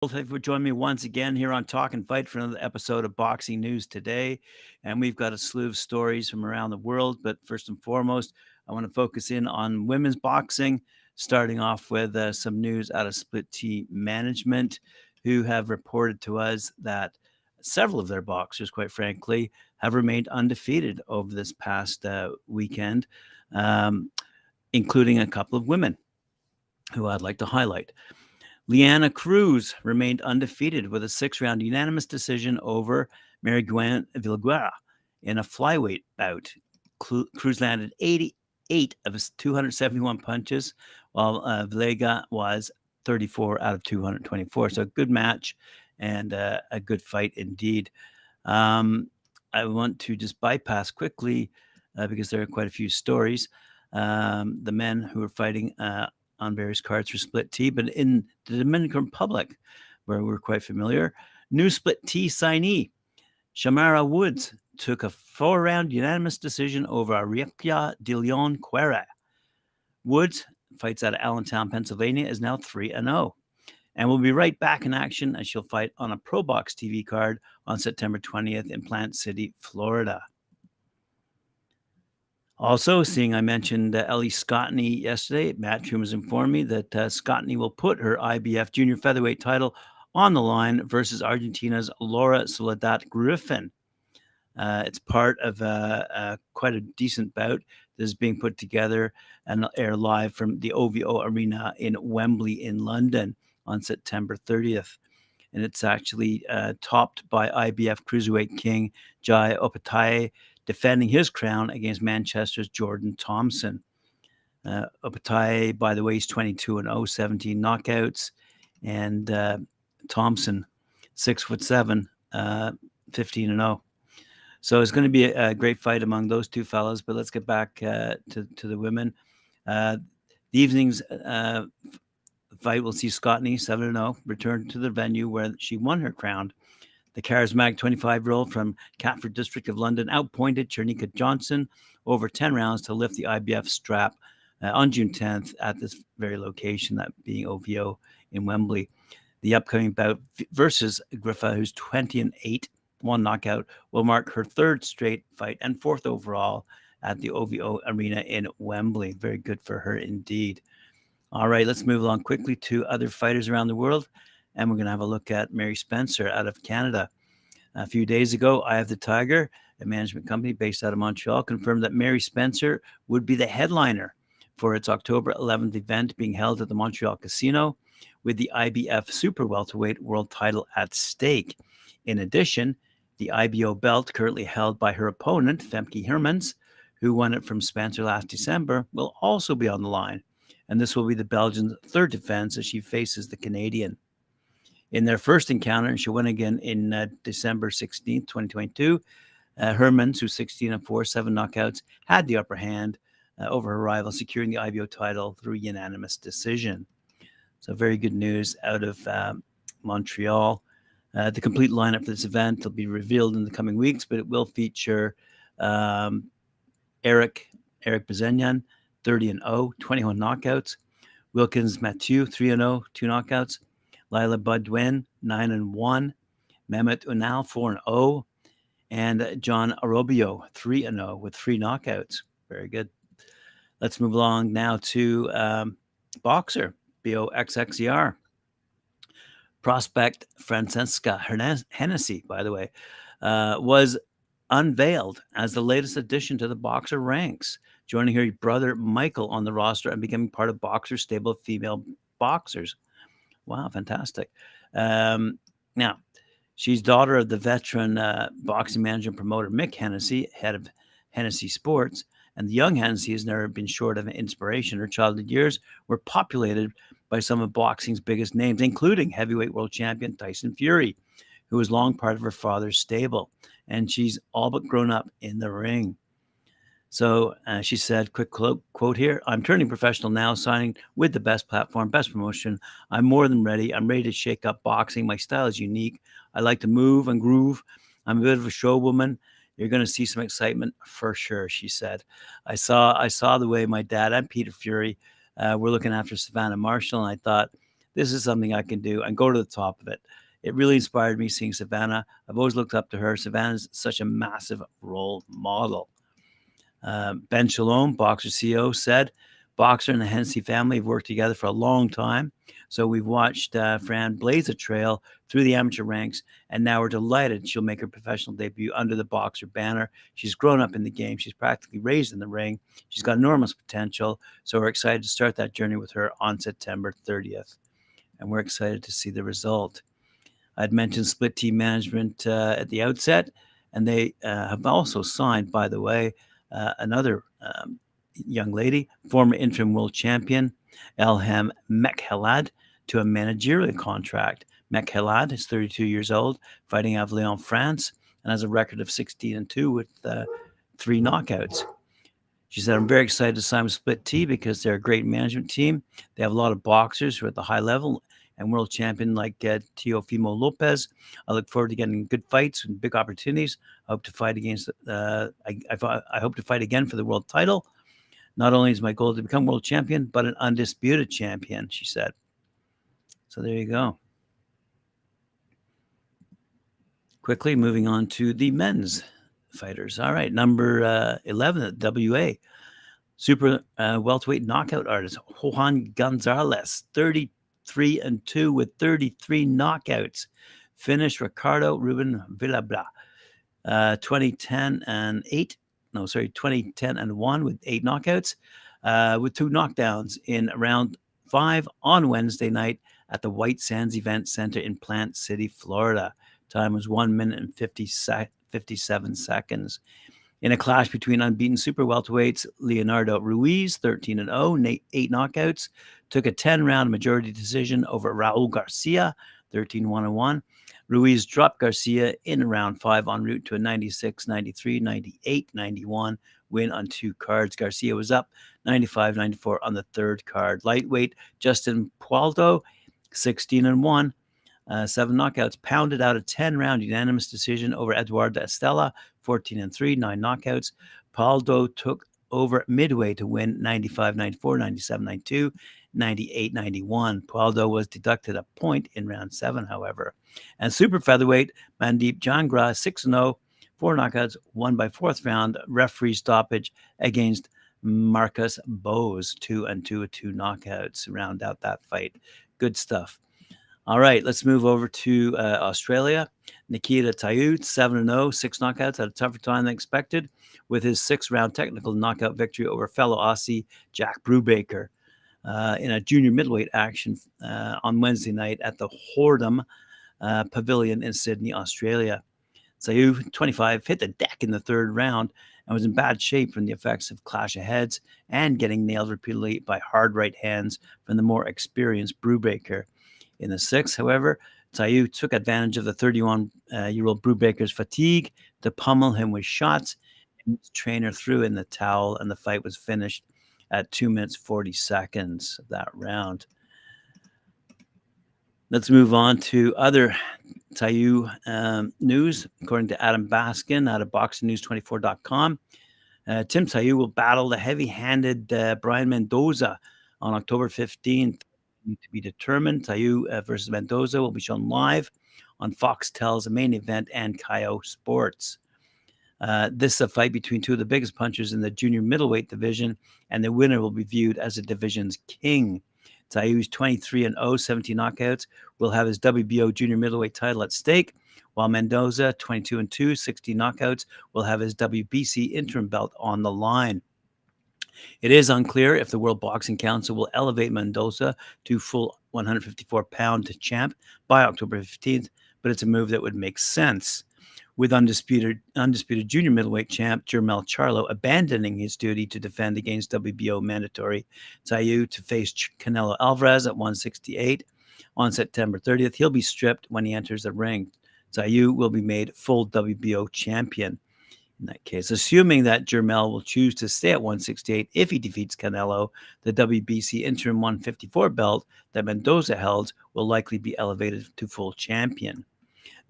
Well, thank you for joining me once again here on Talkin Fight for another episode of Boxing News Today. And we've got a slew of stories from around the world. But first and foremost, I want to focus in on women's boxing, starting off with some news out of Split T Management, who have reported to us that several of their boxers, quite frankly, have remained undefeated over this past weekend, um, including a couple of women who I'd like to highlight. LeAnna Cruz remained undefeated with a 6-round unanimous decision over Mariguen Vilguera in a flyweight bout. Cruz landed 88 of his 271 punches, while Villega was 34 out of 224. So a good match and a good fight indeed. I want to just bypass quickly because there are quite a few stories. The men who are fighting on various cards for Split T, but in the Dominican Republic, where we're quite familiar, new Split T signee Shamara Woods took a 4-round unanimous decision over Arikia de Leon Quera. Woods fights out of Allentown, Pennsylvania, is now 3-0. And we'll be right back in action as she'll fight on a Pro Box TV card on September 20th in Plant City, Florida. Also, seeing I mentioned Ellie Scotney yesterday, Matchroom has informed me that Scotney will put her IBF junior featherweight title on the line versus Argentina's Laura Soledad Griffin. It's part of quite a decent bout that is being put together and air live from the OVO Arena in Wembley in London on September 30th. And it's actually topped by IBF cruiserweight king Jai Opetaia, defending his crown against Manchester's Jordan Thompson. Opetaia, by the way, is 22-0, 17 knockouts, and Thompson, 6'7", 15-0. So it's going to be a great fight among those two fellas. But let's get back to the women. The evening's fight will see Scotney, 7-0, return to the venue where she won her crown. The charismatic 25-year-old from Catford District of London outpointed Chernika Johnson over 10 rounds to lift the IBF strap on June 10th at this very location, that being OVO in Wembley. The upcoming bout versus Griffa, who's 20-8, one knockout, will mark her third straight fight and fourth overall at the OVO Arena in Wembley. Very good for her indeed. All right, let's move along quickly to other fighters around the world. And we're going to have a look at Mary Spencer out of Canada. A few days ago, Eye of the Tiger, a management company based out of Montreal, confirmed that Mary Spencer would be the headliner for its October 11th event being held at the Montreal Casino, with the IBF Super Welterweight World title at stake. In addition, the IBO belt, currently held by her opponent, Femke Hermans, who won it from Spencer last December, will also be on the line. And this will be the Belgian's third defense as she faces the Canadian. In their first encounter, and she'll win again in December 16th, 2022, Hermans, who's 16-4, 7 knockouts, had the upper hand over her rival, securing the IBO title through unanimous decision. So very good news out of Montreal. The complete lineup for this event will be revealed in the coming weeks, but it will feature Eric Bazenian, 30-0, 21 knockouts. Wilkins Mathieu, 3-0, 2 knockouts. Lila Budwin, 9-1. Mehmet Unal, 4-0. And John Arobio, 3-0 with 3 knockouts. Very good. Let's move along now to boxer, BOXXER. Prospect Francesca Hennessy, by the way, was unveiled as the latest addition to the boxer ranks, joining her brother Michael on the roster and becoming part of Boxer's stable of female boxers. Wow, fantastic. Now, she's daughter of the veteran boxing manager and promoter Mick Hennessy, head of Hennessy Sports, and the young Hennessy has never been short of inspiration. Her childhood years were populated by some of boxing's biggest names, including heavyweight world champion Tyson Fury, who was long part of her father's stable. And she's all but grown up in the ring. So she said, quick quote here, "I'm turning professional now, signing with the best platform, best promotion. I'm more than ready. I'm ready to shake up boxing. My style is unique. I like to move and groove. I'm a bit of a show woman. You're going to see some excitement for sure," she said. I saw the way my dad and Peter Fury were looking after Savannah Marshall, and I thought, this is something I can do and go to the top of it. It really inspired me seeing Savannah. I've always looked up to her. Savannah's such a massive role model. Ben Shalom, Boxer CEO, said, Boxer and the Hennessy family have worked together for a long time. So we've watched Fran blaze a trail through the amateur ranks, and now we're delighted she'll make her professional debut under the Boxer banner. She's grown up in the game. She's practically raised in the ring. She's got enormous potential. So we're excited to start that journey with her on September 30th. And we're excited to see the result. I'd mentioned split team management at the outset, and they have also signed, by the way, another young lady, former interim world champion, Elhem Mekhaled, to a managerial contract. Mekhaled is 32 years old, fighting out of Lyon, France, and has a record of 16-2 with 3 knockouts. She said, I'm very excited to sign with Split T because they're a great management team. They have a lot of boxers who are at the high level and world champion like Teofimo Lopez. I look forward to getting good fights and big opportunities. I hope to fight against. I hope to fight again for the world title. Not only is my goal to become world champion, but an undisputed champion, she said. So there you go. Quickly moving on to the men's fighters. All right, number 11 at WA. Super welterweight knockout artist Johan Gonzalez, 33-2 with 33 knockouts. Finished Ricardo Ruben Villabla, 2010 and 1 with 8 knockouts, with 2 knockdowns in round 5 on Wednesday night at the White Sands Event Center in Plant City, Florida. Time was 1 minute and 57 seconds. In a clash between unbeaten super welterweights, Leonardo Ruiz, 13-0, 8 knockouts, took a 10-round majority decision over Raul Garcia, 13-1-1. Ruiz dropped Garcia in round 5 en route to a 96, 93, 98, 91 win on 2 cards. Garcia was up 95, 94 on the 3rd card. Lightweight Justin Pualdo, 16-1. 7 knockouts, pounded out a 10-round unanimous decision over Eduardo Estella, 14-3, 9 knockouts. Paldo took over midway to win 95-94, 97-92, 98-91. Paldo was deducted a point in round 7, however. And super featherweight, Mandeep Jangra, 6-0, 4 knockouts, won by 4th round referee stoppage against Marcus Bose, 2-2 with 2 knockouts to round out that fight. Good stuff. All right, let's move over to Australia. Nikita Tszyu, 7-0, 6 knockouts, had a tougher time than expected with his 6th-round technical knockout victory over fellow Aussie Jack Brubaker in a junior middleweight action on Wednesday night at the Hordham Pavilion in Sydney, Australia. Tszyu, 25, hit the deck in the 3rd round and was in bad shape from the effects of clash of heads and getting nailed repeatedly by hard right hands from the more experienced Brubaker. In the 6th, however, Tszyu took advantage of the 31-year-old Brubaker's fatigue to pummel him with shots, and his trainer threw in the towel, and the fight was finished at 2 minutes 40 seconds of that round. Let's move on to other Tszyu news. According to Adam Baskin out of BoxingNews24.com, Tim Tsyzu will battle the heavy-handed Brian Mendoza on October 15th. To be determined. Tszyu versus Mendoza will be shown live on Foxtel's main event and Kayo Sports. This is a fight between 2 of the biggest punchers in the junior middleweight division, and the winner will be viewed as the division's king. Tsyu's 23-0, 17 knockouts, will have his WBO junior middleweight title at stake, while Mendoza, 22-2, 16 knockouts, will have his WBC interim belt on the line. It is unclear if the World Boxing Council will elevate Mendoza to full 154-pound champ by October 15th, but it's a move that would make sense. With undisputed junior middleweight champ Jermell Charlo abandoning his duty to defend against WBO mandatory Tszyu to face Canelo Alvarez at 168 on September 30th, he'll be stripped when he enters the ring. Tszyu will be made full WBO champion. In that case, assuming that Jermell will choose to stay at 168 if he defeats Canelo, the WBC interim 154 belt that Mendoza held will likely be elevated to full champion.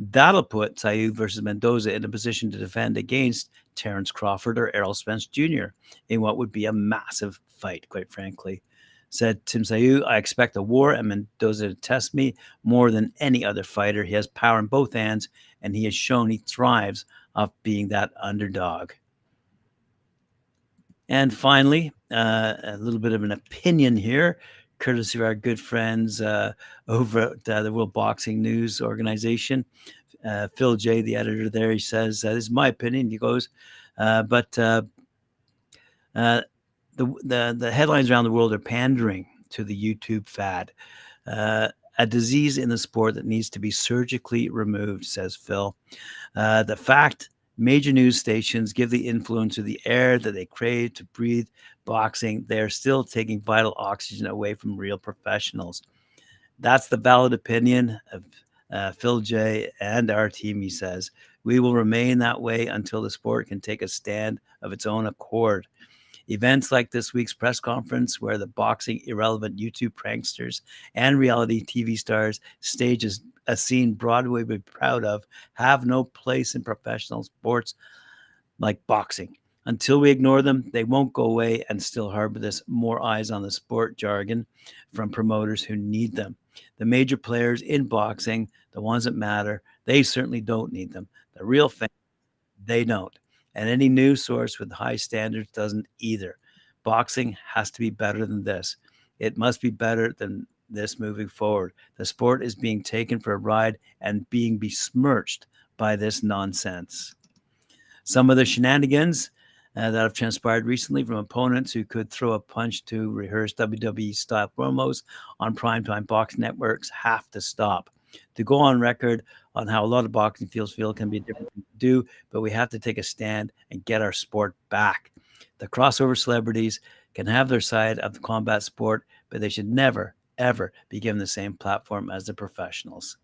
That'll put Tszyu versus Mendoza in a position to defend against Terrence Crawford or Errol Spence Jr. in what would be a massive fight, quite frankly. Said Tim Tsyzu, I expect a war and Mendoza to test me more than any other fighter. He has power in both hands, and he has shown he thrives off being that underdog. And finally, a little bit of an opinion here, courtesy of our good friends over at the World Boxing News Organization. Phil J., the editor there, he says, this is my opinion. He goes, but the headlines around the world are pandering to the YouTube fad. A disease in the sport that needs to be surgically removed, says Phil. The fact major news stations give the influencer the air that they crave to breathe boxing, they are still taking vital oxygen away from real professionals. That's the valid opinion of Phil J. and our team, he says. We will remain that way until the sport can take a stand of its own accord. Events like this week's press conference, where the boxing irrelevant YouTube pranksters and reality TV stars stage a scene Broadway would be proud of, have no place in professional sports like boxing. Until we ignore them, they won't go away and still harbor this more eyes on the sport jargon from promoters who need them. The major players in boxing, the ones that matter, they certainly don't need them. The real fans, they don't. And any news source with high standards doesn't either. Boxing has to be better than this. It must be better than this moving forward. The sport is being taken for a ride and being besmirched by this nonsense. Some of the shenanigans that have transpired recently from opponents who could throw a punch to rehearse WWE-style promos on primetime boxing networks have to stop. To go on record on how a lot of boxing feel can be a different thing to do, but we have to take a stand and get our sport back. The crossover celebrities can have their side of the combat sport, but they should never, ever be given the same platform as the professionals.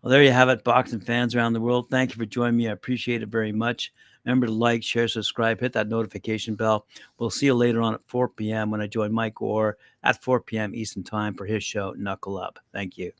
Well, there you have it, boxing fans around the world. Thank you for joining me. I appreciate it very much. Remember to like, share, subscribe, hit that notification bell. We'll see you later on at 4 p.m. when I join Mike Orr at 4 p.m. Eastern Time for his show, Knuckle Up. Thank you.